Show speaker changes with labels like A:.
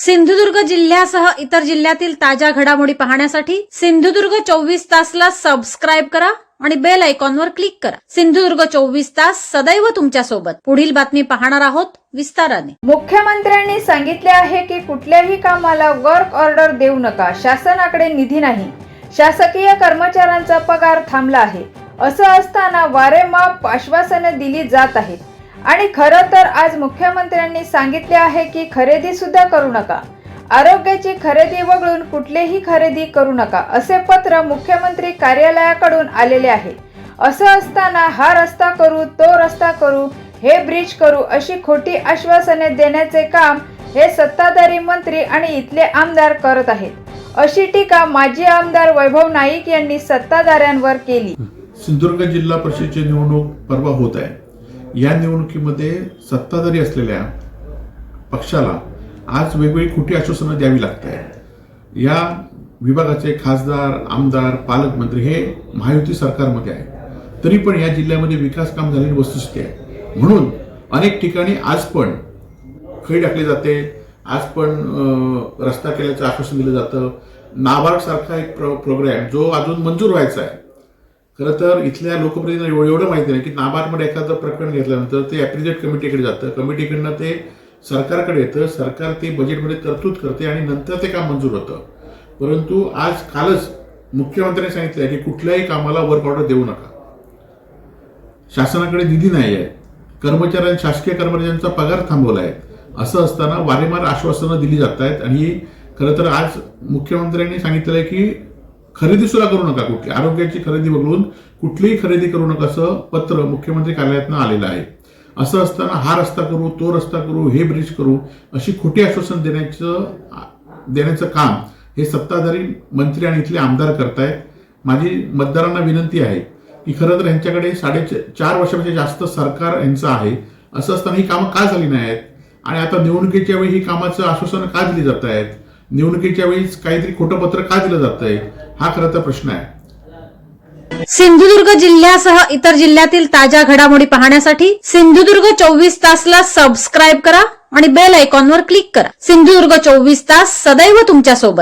A: सिंधुदुर्ग जिल्ह्यासह इतर जिल्ह्यातील ताज्या घडामोडी पाहण्यासाठी सिंधुदुर्ग 24 तासला सबस्क्राइब करा आणि बेल आयकॉनवर क्लिक करा। सिंधुदुर्ग 24 तास सदैव तुमच्या सोबत। पुढील बातमी पाहणार आहोत विस्ताराने।
B: मुख्यमंत्र्यांनी सांगितले आहे की कुठल्याही कामाला वर्क ऑर्डर देऊ नका, शासनाकडे निधी नाही, शासकीय कर्मचाऱ्यांचा पगार थांबला आहे। असं असताना वारेमाप आश्वासने दिली जात आहेत आणि खरं तर आज मुख्यमंत्र्यांनी सांगितले आहे की खरेदी सुद्धा करू नका, आरोग्याची खरेदी वगळून कुठलीही खरेदी करू नका असे पत्र मुख्यमंत्री कार्यालयाकडून आलेले आहे। असं असताना हा रस्ता करू, तो रस्ता करू, हे ब्रिज करू अशी खोटी आश्वासने देण्याचे काम हे सत्ताधारी मंत्री आणि इथले आमदार करत आहेत, अशी टीका माजी आमदार वैभव नाईक यांनी सत्ताधाऱ्यांवर केली।
C: सिंधुदुर्ग जिल्हा परिषदेची निवडणूक परवा होत आहे। या निवडणुकीमध्ये सत्ताधारी असलेल्या पक्षाला आज वेगवेगळी खोटी आश्वासनं द्यावी लागत आहेत। या विभागाचे खासदार, आमदार, पालकमंत्री हे महायुती सरकारमध्ये आहेत, तरी पण या जिल्ह्यामध्ये विकास काम झालेली वस्तुस्थिती आहे। म्हणून अनेक ठिकाणी आज पण खडी टाकली जाते, आज पण रस्ता केल्याचं आश्वासन दिलं जातं। नाबार्ड सारखा एक प्रोग्राम जो अजून मंजूर व्हायचा आहे। खरं तर इथल्या लोकप्रतिनिधींना एवढं माहिती नाही की नाबार्डमध्ये एखादं प्रकरण घेतल्यानंतर ते ॲप्रिशिएट कमिटीकडे जातं, कमिटीकडनं ते सरकारकडे येतं, सरकार ते बजेटमध्ये तरतूद करते आणि नंतर ते काम मंजूर होतं। परंतु कालच मुख्यमंत्र्यांनी सांगितलं की कुठल्याही कामाला वर्क ऑर्डर देऊ नका, शासनाकडे निधी नाही आहे, शासकीय कर्मचाऱ्यांचा पगार थांबवला आहे। असं असताना वारंवार आश्वासनं दिली जात आहेत आणि खरं तर आज मुख्यमंत्र्यांनी सांगितलं आहे की खरेदी सुद्धा करू नका, कुठली आरोग्याची खरेदी वगळून कुठलीही खरेदी करू नका असं पत्र मुख्यमंत्री कार्यालयातून आलेलं आहे। असं असताना हा रस्ता करू, तो रस्ता करू, हे ब्रिज करू अशी खोटी आश्वासन देण्याचं काम हे सत्ताधारी मंत्री आणि इथले आमदार करतायत। माझी मतदारांना विनंती आहे की खरं तर यांच्याकडे 4.5 वर्षापेक्षा जास्त सरकार यांचं आहे। असं असताना ही कामं का झाली नाही आहेत आणि आता निवडणुकीच्या वेळी ही कामाचं आश्वासन का दिली जात आहेत, निवडणुकीच्या वेळीच काहीतरी खोटं पत्र का दिलं जात आहे, हा खरं तर प्रश्न आहे।
A: सिंधुदुर्ग जिल्ह्यासह इतर जिल्ह्यातील ताज्या घडामोडी पाहण्यासाठी सिंधुदुर्ग 24 तासला सबस्क्राइब करा आणि बेल आयकॉनवर क्लिक करा। सिंधुदुर्ग 24 तास सदैव तुमच्या सोबत।